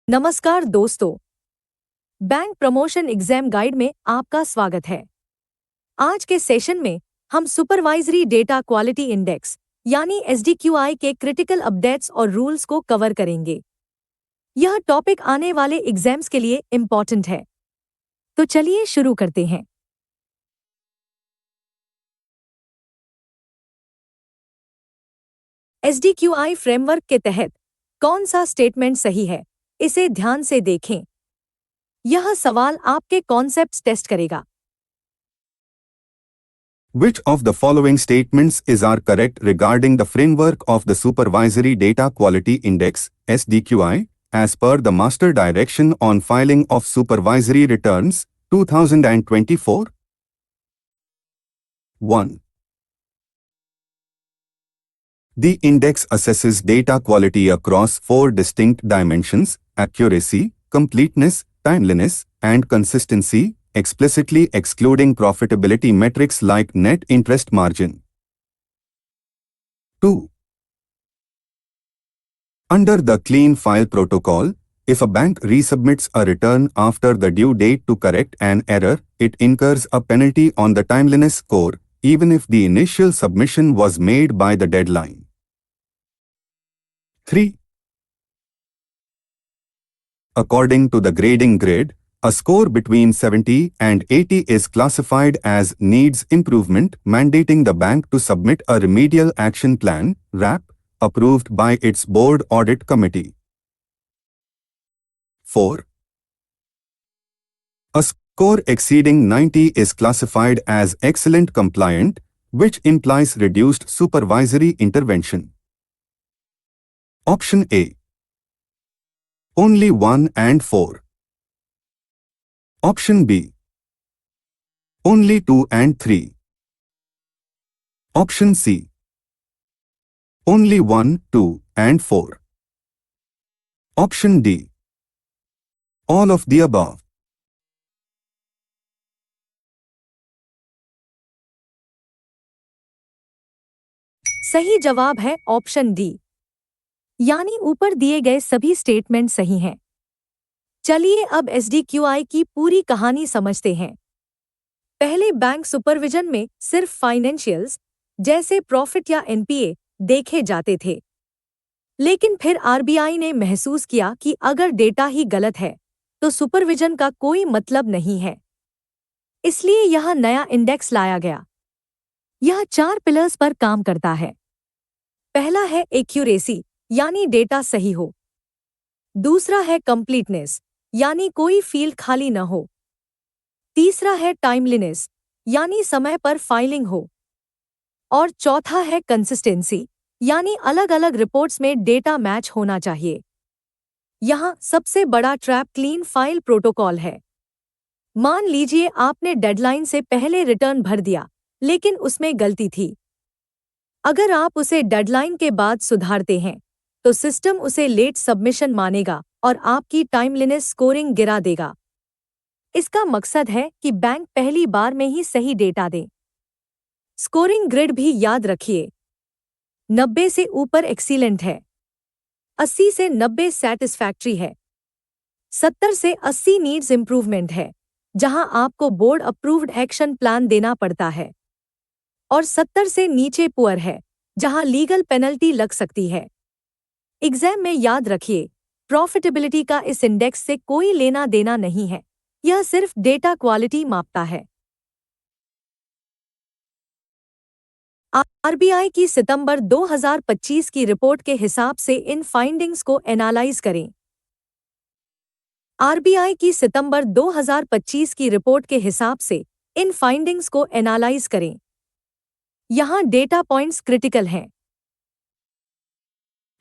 नमस्कार दोस्तों, bank promotion exam guide में आपका स्वागत है। आज के सेशन में हम सुपरवाइजरी डेटा क्वालिटी इंडेक्स यानी एसडीक्यूआई के क्रिटिकल अपडेट्स और रूल्स को कवर करेंगे। यह टॉपिक आने वाले एग्जाम्स के लिए इम्पॉर्टेंट है। तो चलिए शुरू करते हैं। एसडीक्यूआई फ्रेमवर्क के तहत कौन सा स्टेटमेंट सही है, इसे ध्यान से देखें। यह सवाल आपके कॉन्सेप्ट्स टेस्ट करेगा। Which of the following statements are correct regarding the framework of the Supervisory Data Quality Index (SDQI) as per the Master Direction on Filing of Supervisory Returns 2024? 1. The index assesses data quality across four distinct dimensions: accuracy, completeness, timeliness, and consistency, explicitly excluding profitability metrics like net interest margin. 2. Under the Clean File Protocol, if a bank resubmits a return after the due date to correct an error, it incurs a penalty on the timeliness score, even if the initial submission was made by the deadline. 3. According to the grading grid, a score between 70 and 80 is classified as needs improvement, mandating the bank to submit a remedial action plan (RAP) approved by its board audit committee. 4. A score exceeding 90 is classified as excellent compliant, which implies reduced supervisory intervention. Option A. Only 1 and 4. Option B. Only 2 and 3. Option C. Only 1, 2, and 4. Option D. All of the above. सही जवाब है option D, यानी ऊपर दिए गए सभी statement सही हैं। चलिए अब एसडीक्यूआई की पूरी कहानी समझते हैं। पहले बैंक सुपरविजन में सिर्फ फाइनेंशियल्स जैसे प्रॉफिट या एनपीए देखे जाते थे, लेकिन फिर आरबीआई ने महसूस किया कि अगर डेटा ही गलत है तो सुपरविजन का कोई मतलब नहीं है। इसलिए यह नया इंडेक्स लाया गया। यह 4 पिलर्स पर काम करता है। पहला है एक्यूरेसी, यानी डेटा सही हो। दूसरा है कंप्लीटनेस, यानी कोई फील्ड खाली न हो। तीसरा है टाइमलीनेस, यानी समय पर फाइलिंग हो। और चौथा है कंसिस्टेंसी, यानी अलग अलग रिपोर्ट्स में डेटा मैच होना चाहिए। यहाँ सबसे बड़ा ट्रैप क्लीन फाइल प्रोटोकॉल है। मान लीजिए आपने डेडलाइन से पहले रिटर्न भर दिया, लेकिन उसमें गलती थी। अगर आप उसे डेडलाइन के बाद सुधारते हैं तो सिस्टम उसे लेट सबमिशन मानेगा और आपकी टाइमलीनेस स्कोरिंग गिरा देगा। इसका मकसद है कि बैंक पहली बार में ही सही डेटा दे। स्कोरिंग ग्रिड भी याद रखिए। 90 से ऊपर एक्सीलेंट है, 80 से 90 सैटिस्फैक्ट्री है, 70 से 80 नीड्स इंप्रूवमेंट है, जहां आपको बोर्ड अप्रूव्ड एक्शन प्लान देना पड़ता है, और 70 से नीचे पुअर है, जहां लीगल पेनल्टी लग सकती है। एग्जाम में याद रखिए, प्रॉफिटेबिलिटी का इस इंडेक्स से कोई लेना देना नहीं है, यह सिर्फ डेटा क्वालिटी मापता है। आरबीआई की सितंबर 2025 की रिपोर्ट के हिसाब से इन फाइंडिंग्स को एनालाइज करें। आरबीआई की सितंबर 2025 की रिपोर्ट के हिसाब से इन फाइंडिंग्स को एनालाइज करें। यहाँ डेटा पॉइंट्स क्रिटिकल हैं।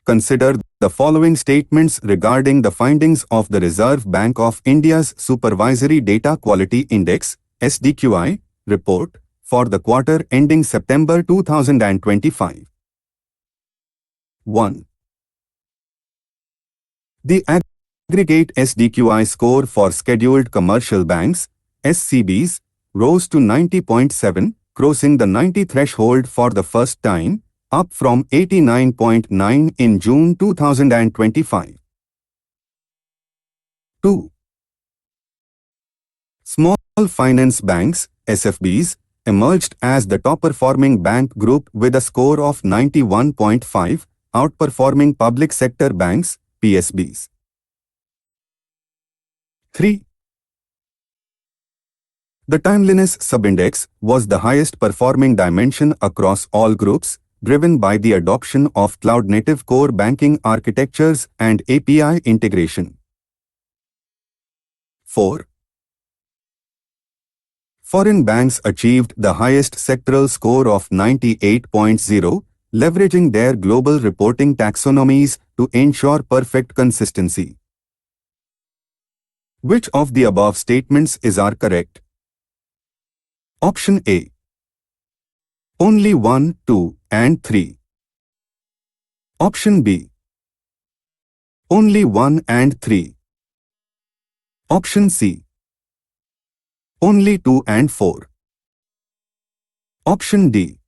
Consider the following statements regarding the findings of the Reserve Bank of India's Supervisory Data Quality Index (SDQI) report for the quarter ending September 2025. 1. The aggregate SDQI score for scheduled commercial banks (SCBs) rose to 90.7, crossing the 90 threshold for the first time, up from 89.9 in June 2025. 2. Small finance banks, SFBs, emerged as the top-performing bank group with a score of 91.5, outperforming public sector banks, PSBs. 3. The timeliness subindex was the highest performing dimension across all groups, driven by the adoption of cloud-native core banking architectures and API integration. 4. Foreign banks achieved the highest sectoral score of 98.0, leveraging their global reporting taxonomies to ensure perfect consistency. Which of the above statements are correct? Option A. Only 1, 2, and 3. Option B. Only 1 and 3. Option C. Only 2 and 4. Option D.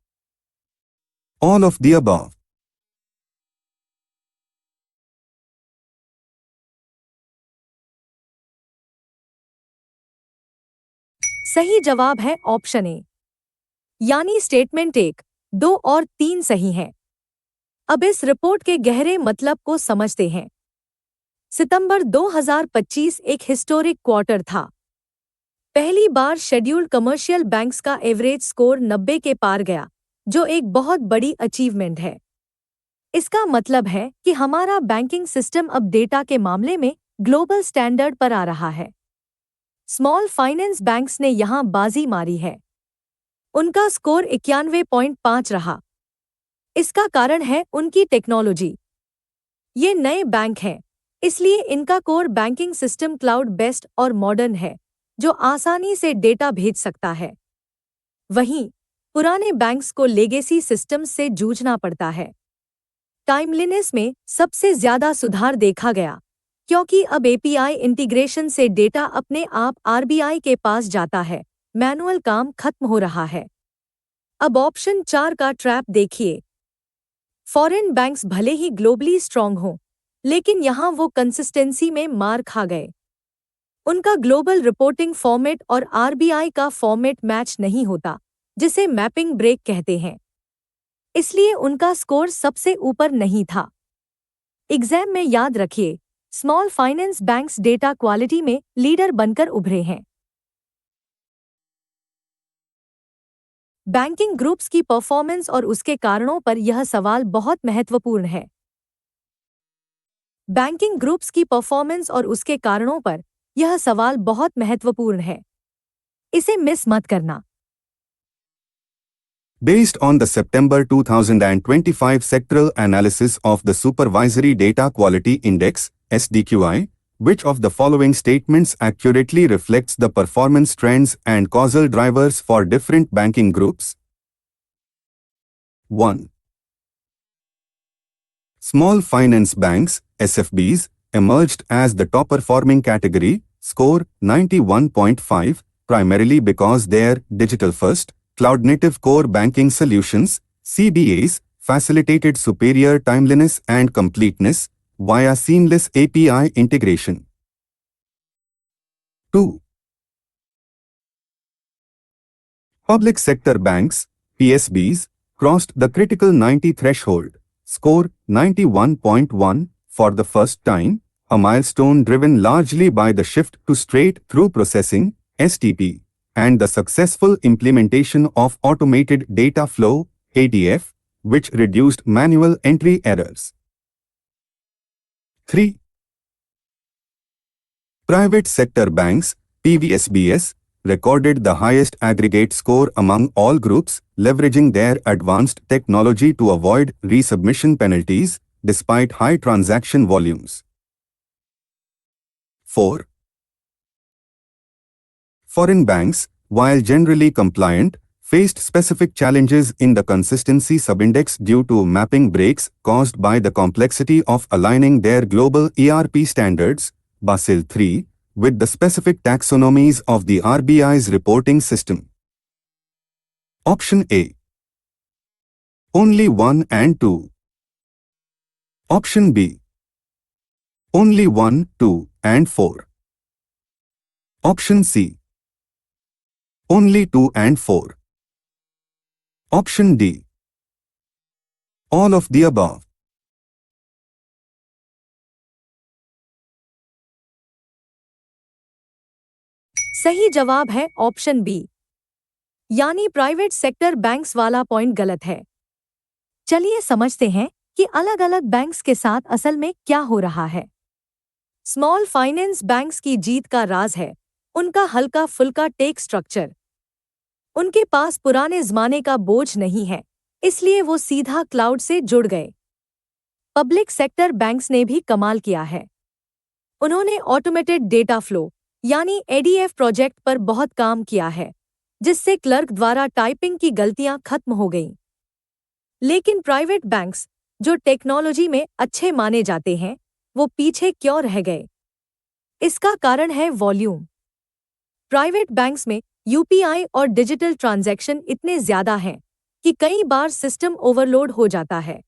All of the above. सही जवाब है option A, यानी statement 1, 2 और 3 सही हैं। अब इस report के गहरे मतलब को समझते हैं। सितंबर 2025 एक हिस्टोरिक क्वार्टर था। पहली बार शेड्यूल्ड कमर्शियल बैंक्स का एवरेज स्कोर 90 के पार गया, जो एक बहुत बड़ी अचीवमेंट है। इसका मतलब है कि हमारा बैंकिंग सिस्टम अब डेटा के मामले में ग्लोबल स्टैंडर्ड पर आ रहा है। स्मॉल फाइनेंस बैंक्स ने यहां बाजी मारी है। उनका स्कोर 91.5 रहा। इसका कारण है उनकी टेक्नोलॉजी। ये नए बैंक हैं, इसलिए इनका core banking system cloud based और मॉडर्न है, जो आसानी से डेटा भेज सकता है। वहीं पुराने बैंक्स को लेगेसी सिस्टम्स से जूझना पड़ता है। टाइमलीनेस में सबसे ज्यादा सुधार देखा गया, क्योंकि अब एपीआई इंटीग्रेशन से डेटा अपने आप आरबीआई के पास जाता है। मैनुअल काम खत्म हो रहा है। अब ऑप्शन 4 का ट्रैप देखिए। फॉरेन बैंक्स भले ही ग्लोबली स्ट्रांग हों, लेकिन यहां वो कंसिस्टेंसी में मार खा गए। उनका ग्लोबल रिपोर्टिंग फॉर्मेट और आरबीआई का फॉर्मेट मैच नहीं होता, जिसे मैपिंग ब्रेक कहते हैं। इसलिए उनका स्कोर सबसे ऊपर नहीं था। एग्जाम में याद रखिए, small finance banks data quality में लीडर बनकर उभरे हैं। बैंकिंग ग्रुप्स की परफॉर्मेंस और उसके कारणों पर यह सवाल बहुत महत्वपूर्ण है। बैंकिंग ग्रुप्स की परफॉर्मेंस और उसके कारणों पर यह सवाल बहुत महत्वपूर्ण है। इसे मिस मत करना। Based on the September 2025 sectoral analysis of the Supervisory Data Quality Index, SDQI, which of the following statements accurately reflects the performance trends and causal drivers for different banking groups? 1. Small finance banks, SFBs, emerged as the top-performing category, score 91.5, primarily because their digital-first, cloud-native core banking solutions, CBAs, facilitated superior timeliness and completeness via seamless API integration. 2. Public sector banks, PSBs, crossed the critical 90 threshold, score 91.1 for the first time, a milestone driven largely by the shift to straight-through processing, STP, and the successful implementation of automated data flow, ADF, which reduced manual entry errors. 3. Private sector banks, PVSBs, recorded the highest aggregate score among all groups, leveraging their advanced technology to avoid resubmission penalties despite high transaction volumes. 4. Foreign banks, while generally compliant, faced specific challenges in the consistency subindex due to mapping breaks caused by the complexity of aligning their global ERP standards, Basel III, with the specific taxonomies of the RBI's reporting system. Option A. Only 1 and 2. Option B. Only 1, 2, and 4. Option C. Only 2 and 4. Option D. All of the above. सही जवाब है option B, यानी private sector banks वाला point गलत है। चलिए समझते हैं कि अलग अलग बैंक्स के साथ असल में क्या हो रहा है। स्मॉल फाइनेंस बैंक्स की जीत का राज है उनका हल्का फुल्का टेक स्ट्रक्चर। उनके पास पुराने जमाने का बोझ नहीं है, इसलिए वो सीधा क्लाउड से जुड़ गए। पब्लिक सेक्टर बैंक्स ने भी कमाल किया है। उन्होंने ऑटोमेटेड डेटा फ्लो यानी एडीएफ प्रोजेक्ट पर बहुत काम किया है, जिससे क्लर्क द्वारा टाइपिंग की गलतियां खत्म हो गईं। लेकिन प्राइवेट बैंक्स, जो टेक्नोलॉजी में अच्छे माने जाते हैं, वो पीछे क्यों रह गए? इसका कारण है वॉल्यूम। प्राइवेट बैंक्स में यूपीआई और डिजिटल ट्रांजैक्शन इतने ज्यादा हैं कि कई बार सिस्टम ओवरलोड हो जाता है।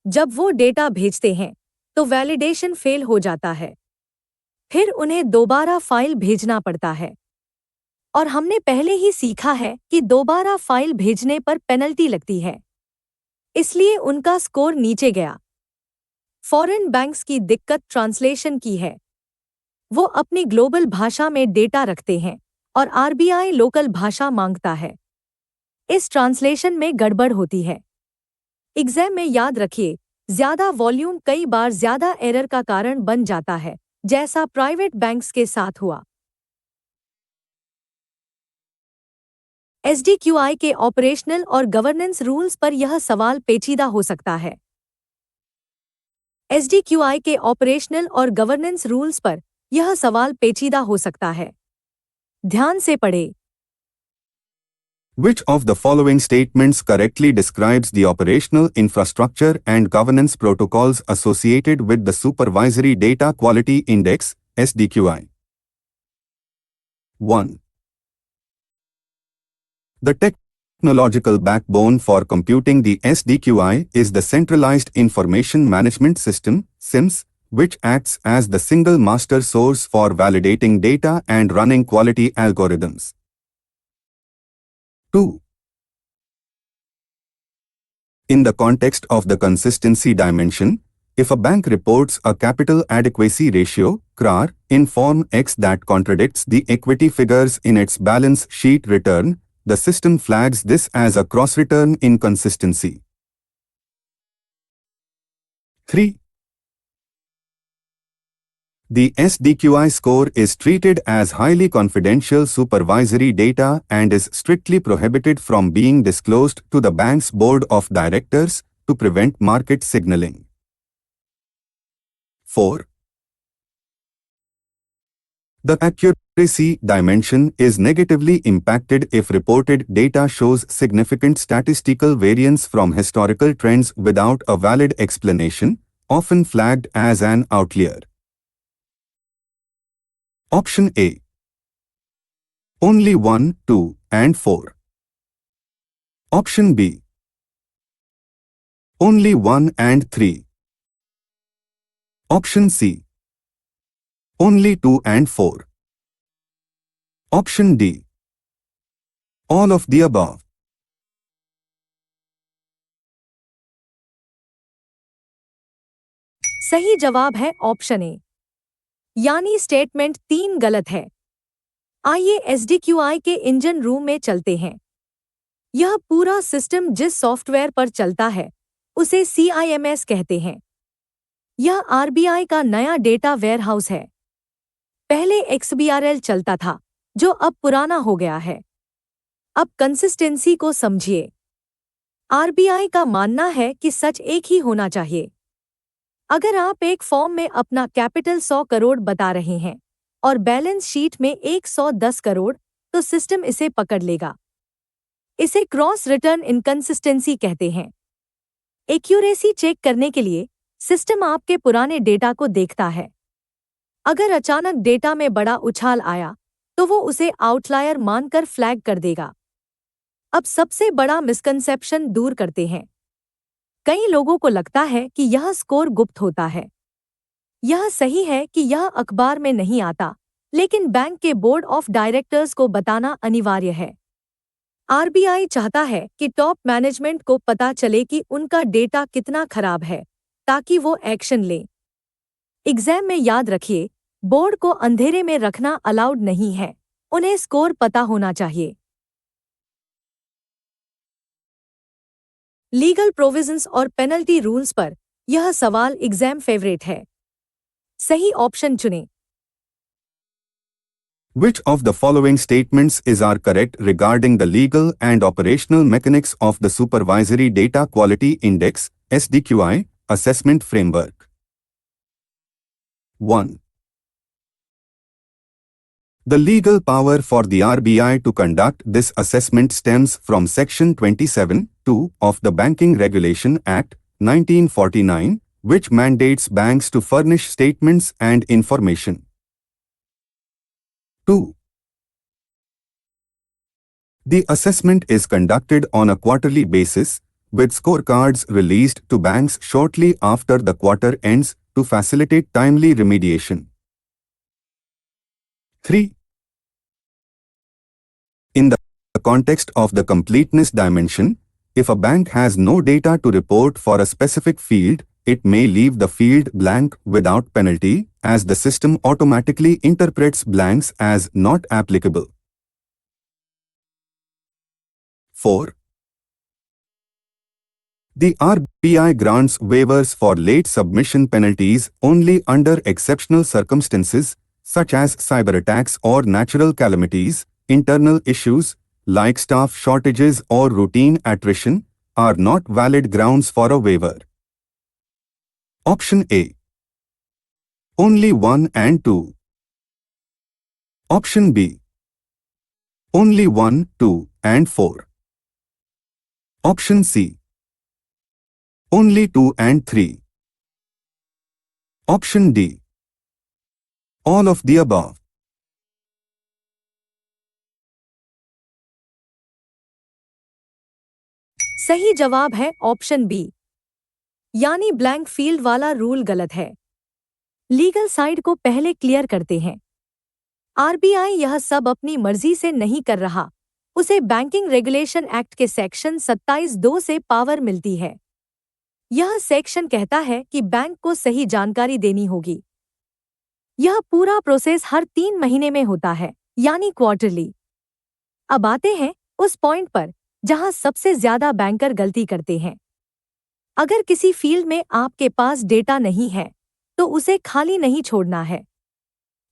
जब वो डेटा भेजते हैं तो वैलिडेशन फेल हो जाता है, फिर उन्हें दोबारा फाइल भेजना पड़ता है। और हमने पहले ही सीखा है कि दोबारा फाइल भेजने पर पेनल्टी लगती है, इसलिए उनका स्कोर नीचे गया। फॉरेन बैंक्स की दिक्कत ट्रांसलेशन की है। वो अपनी ग्लोबल भाषा में डेटा रखते हैं और आरबीआई लोकल भाषा मांगता है। इस ट्रांसलेशन में गड़बड़ होती है। एग्जाम में याद रखिए, ज्यादा वॉल्यूम कई बार ज्यादा एरर का कारण बन जाता है, जैसा प्राइवेट बैंक्स के साथ हुआ। एसडीक्यूआई के ऑपरेशनल और गवर्नेंस रूल्स पर यह सवाल पेचीदा हो सकता है। एसडीक्यूआई के ऑपरेशनल और गवर्नेंस रूल्स पर यह सवाल पेचीदा हो सकता है। ध्यान से पढ़ें। Which of the following statements correctly describes the operational infrastructure and governance protocols associated with the Supervisory Data Quality Index (SDQI)? 1. The technological backbone for computing the SDQI is the Centralized Information Management System (SIMS), which acts as the single master source for validating data and running quality algorithms. 2. In the context of the consistency dimension, if a bank reports a capital adequacy ratio (CRAR) in Form X that contradicts the equity figures in its balance sheet return, the system flags this as a cross-return inconsistency. 3. The SDQI score is treated as highly confidential supervisory data and is strictly prohibited from being disclosed to the bank's board of directors to prevent market signaling. 4. The accuracy dimension is negatively impacted if reported data shows significant statistical variance from historical trends without a valid explanation, often flagged as an outlier. Option A. Only 1, 2, and 4. Option B. Only 1 and 3. Option C. Only 2 and 4. Option D. All of the above. सही जवाब है option A, यानी statement 3 गलत है। आइए एसडीक्यूआई के engine room में चलते हैं। यह पूरा सिस्टम जिस सॉफ्टवेयर पर चलता है उसे सीआईएमएस कहते हैं। यह आरबीआई का नया डेटा वेयरहाउस है। पहले एक्सबीआरएल चलता था, जो अब पुराना हो गया है। अब कंसिस्टेंसी को समझिए। आरबीआई का मानना है कि सच एक ही होना चाहिए। अगर आप एक फॉर्म में अपना कैपिटल 100 करोड़ बता रहे हैं और बैलेंस शीट में 110 करोड़, तो सिस्टम इसे पकड़ लेगा। इसे क्रॉस रिटर्न इनकंसिस्टेंसी कहते हैं। एक्यूरेसी चेक करने के लिए सिस्टम आपके पुराने डेटा को देखता है। अगर अचानक डेटा में बड़ा उछाल आया, तो वो उसे आउटलायर मानकर फ्लैग कर देगा। अब सबसे बड़ा मिसकंसेप्शन दूर करते हैं। कई लोगों को लगता है कि यह स्कोर गुप्त होता है। यह सही है कि यह अखबार में नहीं आता, लेकिन बैंक के बोर्ड ऑफ डायरेक्टर्स को बताना अनिवार्य है। आरबीआई चाहता है कि टॉप मैनेजमेंट को पता चले कि उनका डेटा कितना खराब है, ताकि वो एक्शन ले। एग्जाम में याद रखिए, बोर्ड को अंधेरे में रखना अलाउड नहीं है, उन्हें स्कोर पता होना चाहिए। लीगल प्रोविजंस और पेनल्टी रूल्स पर यह सवाल एग्जाम फेवरेट है। सही ऑप्शन चुनें। Which of the following statements are correct regarding the legal and operational mechanics of the Supervisory Data Quality Index (SDQI) assessment framework? 1. The legal power for the RBI to conduct this assessment stems from Section 27(2) of the Banking Regulation Act, 1949, which mandates banks to furnish statements and information. 2. The assessment is conducted on a quarterly basis, with scorecards released to banks shortly after the quarter ends to facilitate timely remediation. 3. In the context of the completeness dimension, if a bank has no data to report for a specific field, it may leave the field blank without penalty, as the system automatically interprets blanks as not applicable. 4. The RBI grants waivers for late submission penalties only under exceptional circumstances, such as cyberattacks or natural calamities. Internal issues, like staff shortages or routine attrition, are not valid grounds for a waiver. Option A. Only 1 and 2. Option B. Only 1, 2, and 4. Option C. Only 2 and 3. Option D. All of the above. सही जवाब है option B, यानी blank field वाला rule गलत है। Legal side को पहले clear करते हैं। आरबीआई यह सब अपनी मर्जी से नहीं कर रहा, उसे बैंकिंग रेगुलेशन एक्ट के सेक्शन 27(2) से पावर मिलती है। यह सेक्शन कहता है कि बैंक को सही जानकारी देनी होगी। यह पूरा प्रोसेस हर 3 महीने में होता है, यानी क्वार्टरली। अब आते हैं उस पॉइंट पर जहां सबसे ज्यादा बैंकर गलती करते हैं। अगर किसी फील्ड में आपके पास डेटा नहीं है, तो उसे खाली नहीं छोड़ना है।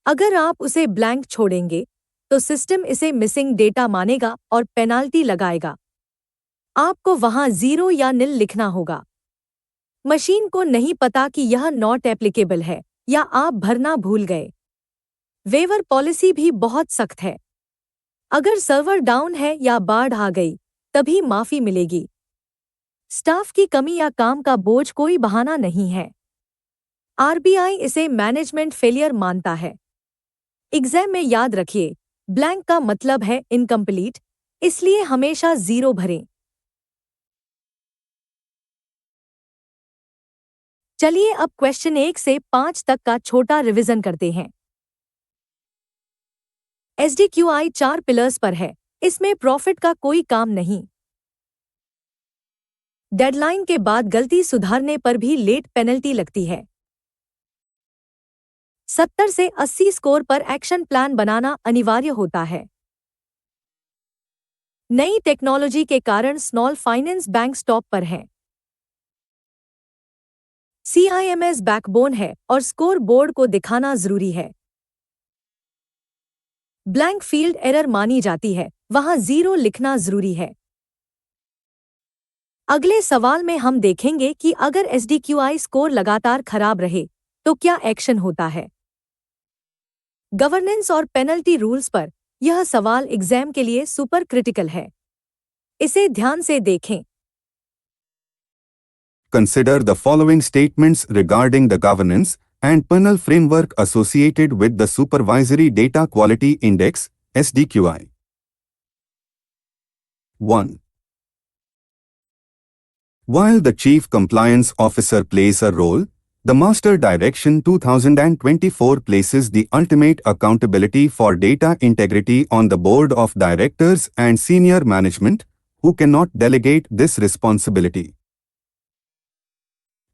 अगर आप उसे ब्लैंक छोड़ेंगे, तो सिस्टम इसे मिसिंग डेटा मानेगा और पेनाल्टी लगाएगा। आपको वहां 0 या नील लिखना होगा। मशीन को नहीं पता कि यह नॉट एप्लीकेबल है या आप भरना भूल गए। वेवर पॉलिसी भी बहुत सख्त है। अगर सर्वर डाउन है या बाढ़ आ गई, तभी माफी मिलेगी। स्टाफ की कमी या काम का बोझ कोई बहाना नहीं है। आरबीआई इसे मैनेजमेंट फेलियर मानता है। एग्जाम में याद रखिए, ब्लैंक का मतलब है इनकम्प्लीट, इसलिए हमेशा 0 भरें। चलिए अब क्वेश्चन 1 से 5 तक का छोटा रिवीजन करते हैं। एसडीक्यूआई 4 पिलर्स पर है, इसमें प्रॉफिट का कोई काम नहीं। डेडलाइन के बाद गलती सुधारने पर भी लेट पेनल्टी लगती है। 70 से 80 स्कोर पर एक्शन प्लान बनाना अनिवार्य होता है। नई टेक्नोलॉजी के कारण स्मॉल फाइनेंस बैंक टॉप पर हैं। सीआईएमएस बैकबोन है और स्कोर बोर्ड को दिखाना जरूरी है। ब्लैंक फील्ड एरर मानी जाती है, वहां 0 लिखना जरूरी है। अगले सवाल में हम देखेंगे कि अगर एसडीक्यूआई स्कोर लगातार खराब रहे तो क्या एक्शन होता है। गवर्नेंस और पेनल्टी रूल्स पर यह सवाल एग्जाम के लिए सुपर क्रिटिकल है, इसे ध्यान से देखें। Consider the following statements regarding the governance and penal framework associated with the Supervisory Data Quality Index (SDQI). 1. While the Chief Compliance Officer plays a role, The Master Direction 2024 places the ultimate accountability for data integrity on the board of directors and senior management, who cannot delegate this responsibility.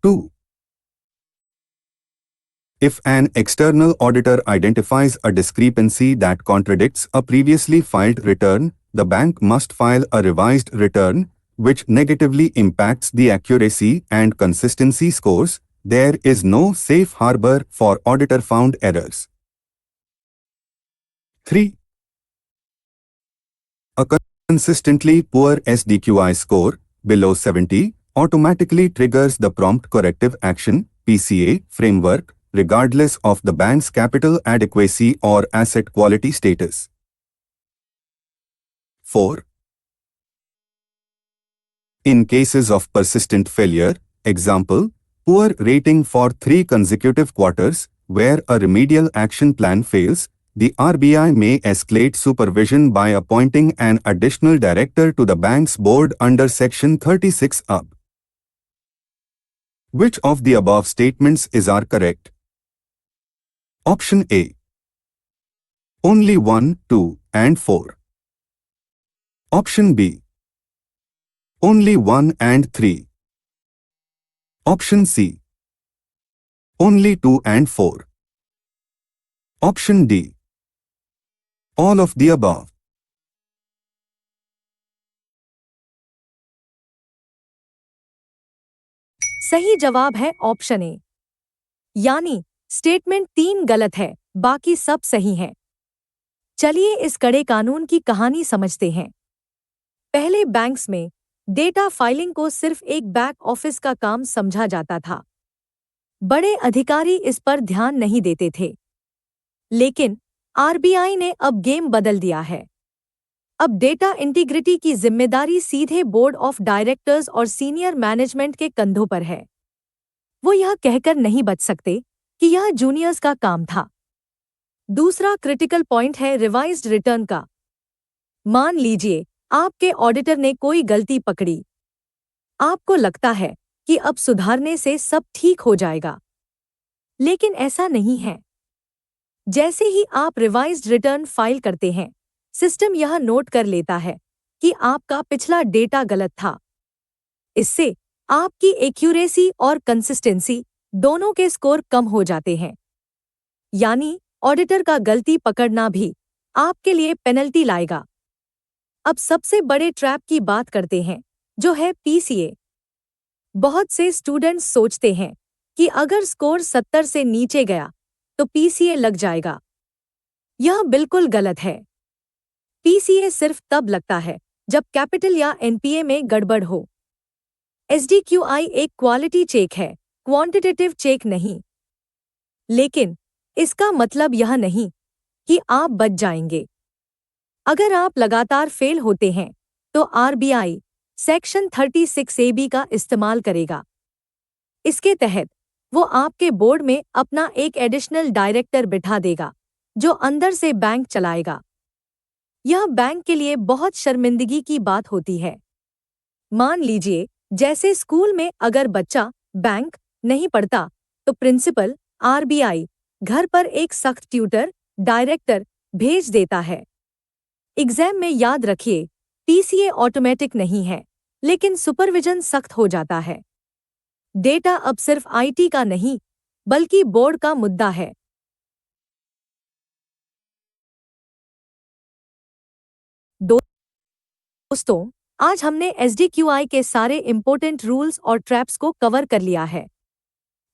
2. If an external auditor identifies a discrepancy that contradicts a previously filed return, the bank must file a revised return, which negatively impacts the accuracy and consistency scores. There is no safe harbor for auditor-found errors. 3. A consistently poor SDQI score below 70 automatically triggers the Prompt Corrective Action (PCA) framework, regardless of the bank's capital adequacy or asset quality status. 4. In cases of persistent failure, example, poor rating for 3 consecutive quarters, where a remedial action plan fails, the RBI may escalate supervision by appointing an additional director to the bank's board under Section 36(ab). Which of the above statements is correct? Option A. Only 1, 2, and 4. Option B. Only 1 and 3. Option C. Only 2 and 4. Option D. All of the above. सही जवाब है option A, यानी statement 3 गलत है, बाकी सब सही है। चलिए इस कड़े कानून की कहानी समझते हैं। पहले बैंक्स में डेटा फाइलिंग को सिर्फ एक बैक ऑफिस का काम समझा जाता था। बड़े अधिकारी इस पर ध्यान नहीं देते थे। लेकिन आरबीआई ने अब गेम बदल दिया है। अब डेटा इंटीग्रिटी की जिम्मेदारी सीधे बोर्ड ऑफ डायरेक्टर्स और सीनियर मैनेजमेंट के कंधों पर है। वो यह कहकर नहीं बच सकते कि यह जूनियर्स का काम था। दूसरा क्रिटिकल पॉइंट है रिवाइज्ड रिटर्न का। मान लीजिए आपके ऑडिटर ने कोई गलती पकड़ी। आपको लगता है कि अब सुधारने से सब ठीक हो जाएगा, लेकिन ऐसा नहीं है। जैसे ही आप रिवाइज्ड रिटर्न फाइल करते हैं, सिस्टम यह नोट कर लेता है कि आपका पिछला डेटा गलत था। इससे आपकी एक्यूरेसी और कंसिस्टेंसी दोनों के स्कोर कम हो जाते हैं। यानी ऑडिटर का गलती पकड़ना भी आपके लिए पेनल्टी लाएगा। अब सबसे बड़े ट्रैप की बात करते हैं, जो है पीसीए। बहुत से स्टूडेंट्स सोचते हैं कि अगर स्कोर 70 से नीचे गया तो पीसीए लग जाएगा। यह बिल्कुल गलत है। पीसीए सिर्फ तब लगता है जब कैपिटल या एनपीए में गड़बड़ हो। एसडीक्यूआई एक क्वालिटी चेक है, क्वांटिटेटिव चेक नहीं। लेकिन इसका मतलब यह नहीं कि आप बच जाएंगे। अगर आप लगातार फेल होते हैं तो आरबीआई सेक्शन 36AB का इस्तेमाल करेगा। इसके तहत वो आपके बोर्ड में अपना एक एडिशनल डायरेक्टर बिठा देगा, जो अंदर से बैंक चलाएगा। यह बैंक के लिए बहुत शर्मिंदगी की बात होती है। मान लीजिए जैसे स्कूल में अगर बच्चा बैंक नहीं पढ़ता तो प्रिंसिपल आरबीआई घर पर एक सख्त ट्यूटर डायरेक्टर भेज देता है। एग्जाम में याद रखिए, पीसीए ऑटोमेटिक नहीं है, लेकिन सुपरविजन सख्त हो जाता है। डेटा अब सिर्फ आईटी का नहीं, बल्कि बोर्ड का मुद्दा है। दोस्तों, आज हमने एसडीक्यूआई के सारे इंपॉर्टेंट रूल्स और ट्रैप्स को कवर कर लिया है।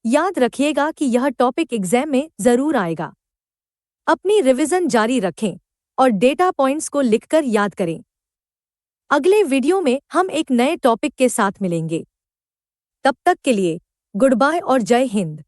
याद रखिएगा कि यह टॉपिक एग्जाम में जरूर आएगा। अपनी रिवीजन जारी रखें और डेटा पॉइंट्स को लिखकर याद करें। अगले वीडियो में हम एक नए टॉपिक के साथ मिलेंगे। तब तक के लिए गुड बाय और जय हिंद।